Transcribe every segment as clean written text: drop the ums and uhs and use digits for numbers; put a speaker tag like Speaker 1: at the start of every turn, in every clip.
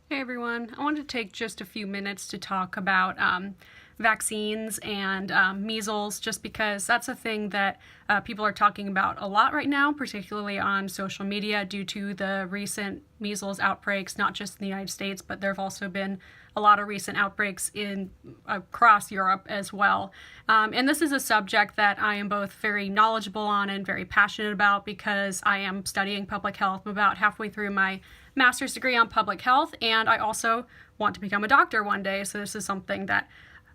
Speaker 1: Hey everyone, I wanted to take just a few minutes to talk about vaccines and measles, just because that's a thing that people are talking about a lot right now, particularly on social media due to the recent measles outbreaks, not just in the United States, but there have also been a lot of recent outbreaks across Europe as well. And this is a subject that I am both very knowledgeable on and very passionate about because I am studying public health. I'm about halfway through my master's degree on public health, and I also want to become a doctor one day, so this is something that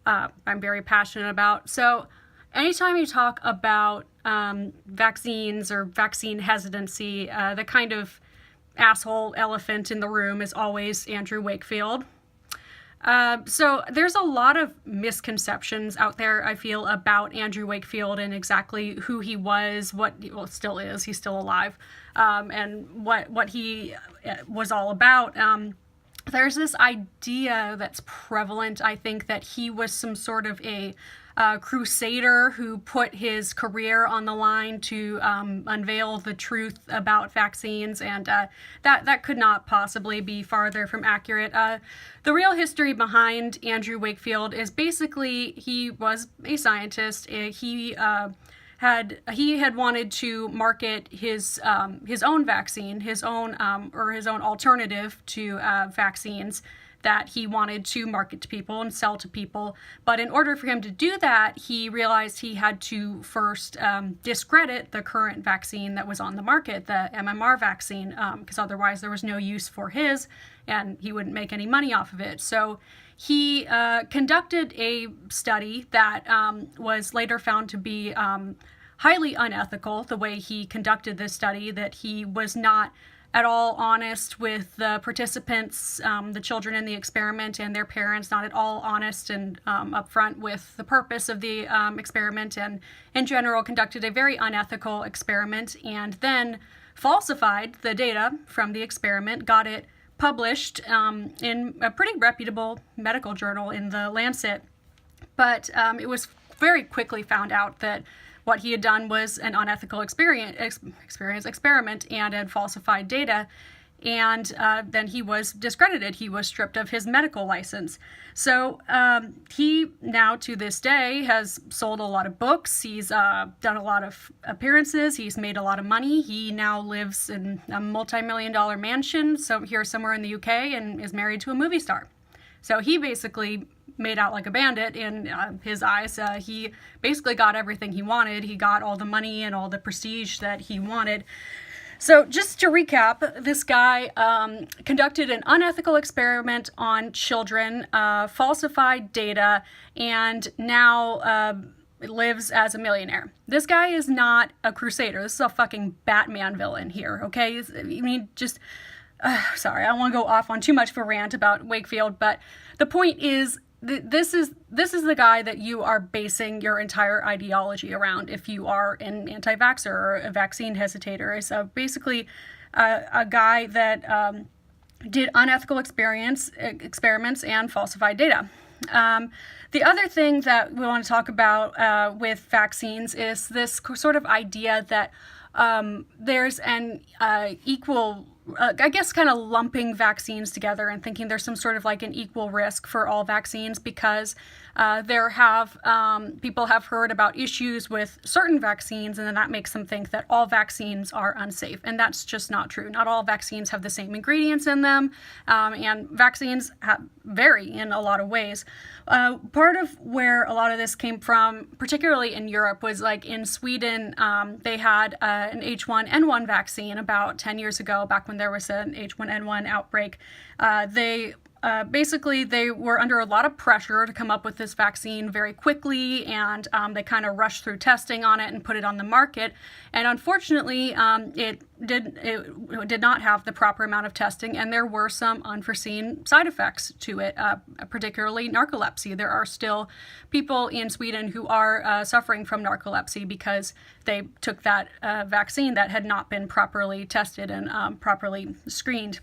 Speaker 1: I'm very passionate about. So anytime you talk about vaccines or vaccine hesitancy, the kind of asshole elephant in the room is always Andrew Wakefield. So there's a lot of misconceptions out there, I feel, about Andrew Wakefield and exactly who he was, still is, he's still alive, and what he was all about. There's this idea that's prevalent, I think, that he was some sort of a crusader who put his career on the line to unveil the truth about vaccines, and that could not possibly be farther from accurate. The real history behind Andrew Wakefield is basically he was a scientist. He had wanted to market his own vaccine, his own alternative to vaccines that he wanted to market to people and sell to people. But in order for him to do that, he realized he had to first discredit the current vaccine that was on the market, the MMR vaccine, because otherwise there was no use for his, and he wouldn't make any money off of it. So he conducted a study that was later found to be highly unethical, the way he conducted this study, that he was not at all honest with the participants, the children in the experiment and their parents, not at all honest and upfront with the purpose of the experiment, and in general conducted a very unethical experiment, and then falsified the data from the experiment, got it published in a pretty reputable medical journal in the Lancet. But it was very quickly found out that what he had done was an unethical experiment and had falsified data, and then he was discredited. He was stripped of his medical license. So he now, to this day, has sold a lot of books. He's done a lot of appearances. He's made a lot of money. He now lives in a multi-million-dollar mansion here somewhere in the UK and is married to a movie star. So he basically made out like a bandit in his eyes. He basically got everything he wanted. He got all the money and all the prestige that he wanted. So just to recap, this guy conducted an unethical experiment on children, falsified data, and now lives as a millionaire. This guy is not a crusader. This is a fucking Batman villain here, okay? I mean, sorry, I don't want to go off on too much of a rant about Wakefield, but the point is, this is the guy that you are basing your entire ideology around if you are an anti-vaxxer or a vaccine hesitator. So basically a guy that did unethical experiments and falsified data. The other thing that we want to talk about with vaccines is this sort of idea that there's an equal, I guess, kind of lumping vaccines together and thinking there's some sort of like an equal risk for all vaccines because people have heard about issues with certain vaccines, and then that makes them think that all vaccines are unsafe, and that's just not true. Not all vaccines have the same ingredients in them, and vaccines vary in a lot of ways. Part of where a lot of this came from, particularly in Europe, was like in Sweden, they had an H1N1 vaccine about 10 years ago, back when there was an H1N1 outbreak. Basically, they were under a lot of pressure to come up with this vaccine very quickly, and they kind of rushed through testing on it and put it on the market. And unfortunately, it did not have the proper amount of testing, and there were some unforeseen side effects to it, particularly narcolepsy. There are still people in Sweden who are suffering from narcolepsy because they took that vaccine that had not been properly tested and properly screened.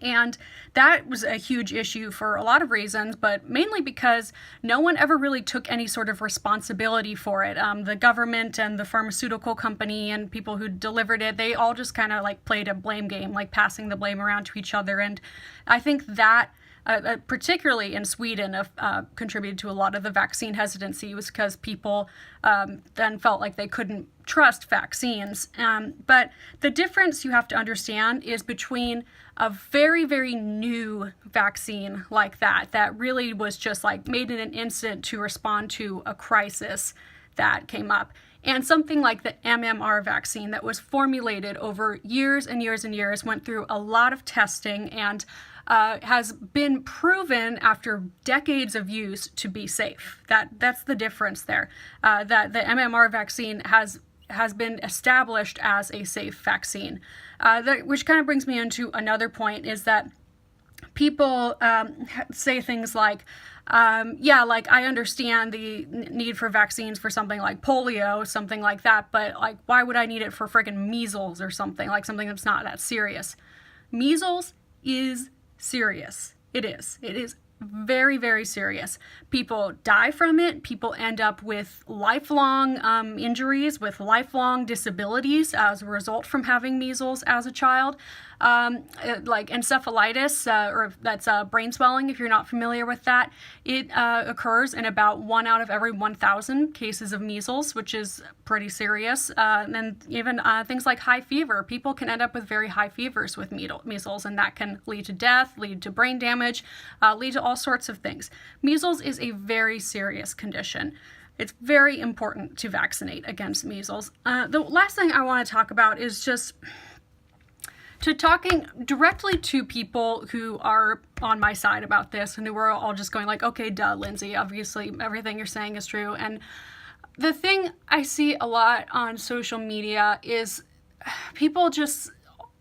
Speaker 1: And that was a huge issue for a lot of reasons, but mainly because no one ever really took any sort of responsibility for it. The government and the pharmaceutical company and people who delivered it, they all just kind of like played a blame game, like passing the blame around to each other. And I think that particularly in Sweden, contributed to a lot of the vaccine hesitancy, was because people then felt like they couldn't trust vaccines. But the difference you have to understand is between a very, very new vaccine like that really was just like made in an instant to respond to a crisis that came up, and something like the MMR vaccine that was formulated over years and years and years, went through a lot of testing, and has been proven after decades of use to be safe. That's the difference there. That the MMR vaccine has been established as a safe vaccine. Which kind of brings me into another point, is that people say things like, like, I understand the need for vaccines for something like polio, something like that, but like, why would I need it for friggin' measles or something that's not that serious? Measles is serious. It is. It is very, very serious. People die from it. People end up with lifelong injuries, with lifelong disabilities as a result from having measles as a child. Like encephalitis, or that's brain swelling, if you're not familiar with that. It occurs in about 1 out of every 1,000 cases of measles, which is pretty serious. And then even things like high fever. People can end up with very high fevers with measles, and that can lead to death, lead to brain damage, lead to all sorts of things. Measles is a very serious condition. It's very important to vaccinate against measles. The last thing I want to talk about is just talking directly to people who are on my side about this, and who are all just going like, okay, duh, Lindsay, obviously everything you're saying is true. And the thing I see a lot on social media is people just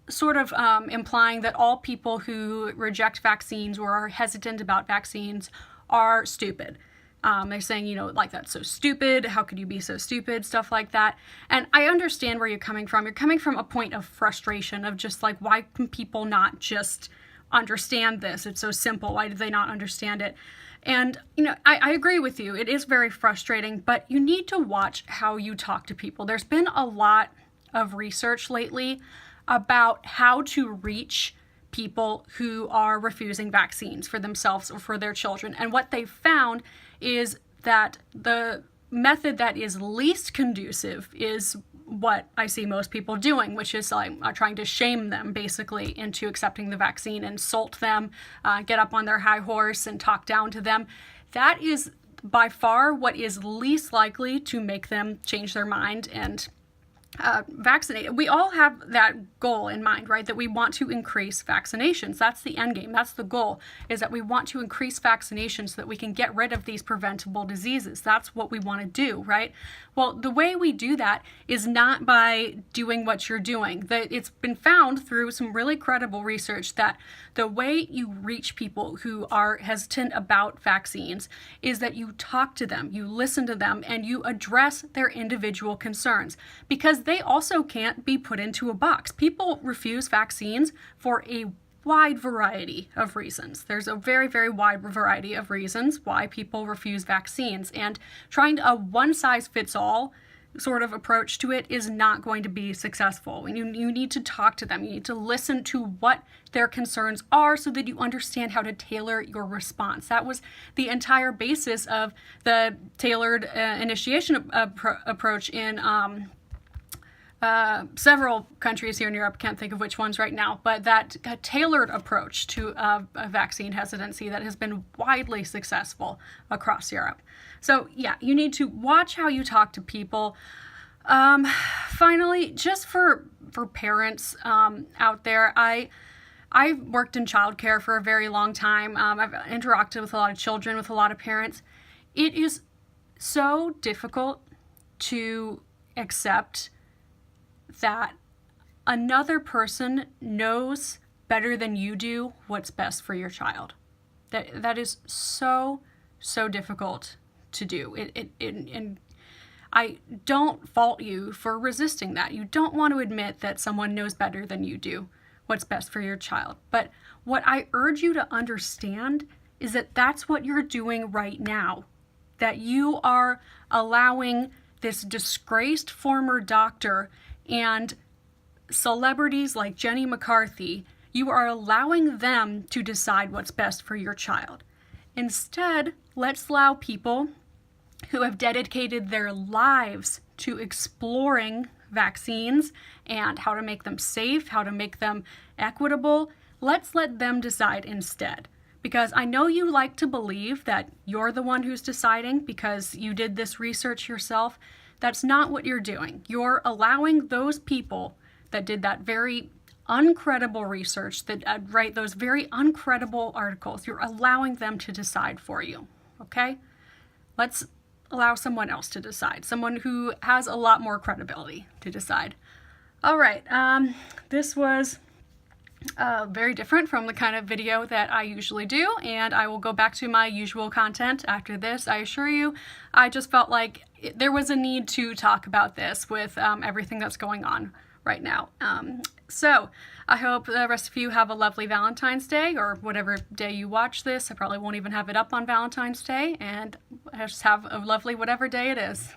Speaker 1: sort of implying that all people who reject vaccines or are hesitant about vaccines are stupid. They're saying, like, that's so stupid. How could you be so stupid? Stuff like that. And I understand where you're coming from. You're coming from a point of frustration of just like, why can people not just understand this? It's so simple. Why do they not understand it? And, I agree with you. It is very frustrating, but you need to watch how you talk to people. There's been a lot of research lately about how to reach people who are refusing vaccines for themselves or for their children. And what they found is that the method that is least conducive is what I see most people doing, which is like trying to shame them basically into accepting the vaccine, insult them, get up on their high horse and talk down to them. That is by far what is least likely to make them change their mind and vaccinate. We all have that goal in mind, right? That we want to increase vaccinations. That's the end game. That's the goal, is that we want to increase vaccinations so that we can get rid of these preventable diseases. That's what we want to do, right? Well, the way we do that is not by doing what you're doing. It's been found through some really credible research that the way you reach people who are hesitant about vaccines is that you talk to them, you listen to them, and you address their individual concerns, because they also can't be put into a box. People refuse vaccines for a wide variety of reasons. There's a very, very wide variety of reasons why people refuse vaccines, and trying a one-size-fits-all sort of approach to it is not going to be successful. You need to talk to them. You need to listen to what their concerns are so that you understand how to tailor your response. That was the entire basis of the tailored initiation approach in several countries here in Europe. Can't think of which ones right now, but that tailored approach to a vaccine hesitancy that has been widely successful across Europe. So yeah, you need to watch how you talk to people. Finally, just for parents out there, I've worked in childcare for a very long time. I've interacted with a lot of children, with a lot of parents. It is so difficult to accept that another person knows better than you do what's best for your child. That is so difficult to do. And I don't fault you for resisting that. You don't want to admit that someone knows better than you do what's best for your child. But what I urge you to understand is that that's what you're doing right now. That you are allowing this disgraced former doctor and celebrities like Jenny McCarthy, you are allowing them to decide what's best for your child. Instead, let's allow people who have dedicated their lives to exploring vaccines and how to make them safe, how to make them equitable. Let's let them decide instead. Because I know you like to believe that you're the one who's deciding because you did this research yourself. That's not what you're doing. You're allowing those people that did that very uncredible research, that write those very uncredible articles, you're allowing them to decide for you, okay? Let's allow someone else to decide, someone who has a lot more credibility to decide. All right, this was very different from the kind of video that I usually do, and I will go back to my usual content after this. I assure you, I just felt like there was a need to talk about this with everything that's going on right now. So I hope the rest of you have a lovely Valentine's Day, or whatever day you watch this. I probably won't even have it up on Valentine's Day, and just have a lovely whatever day it is.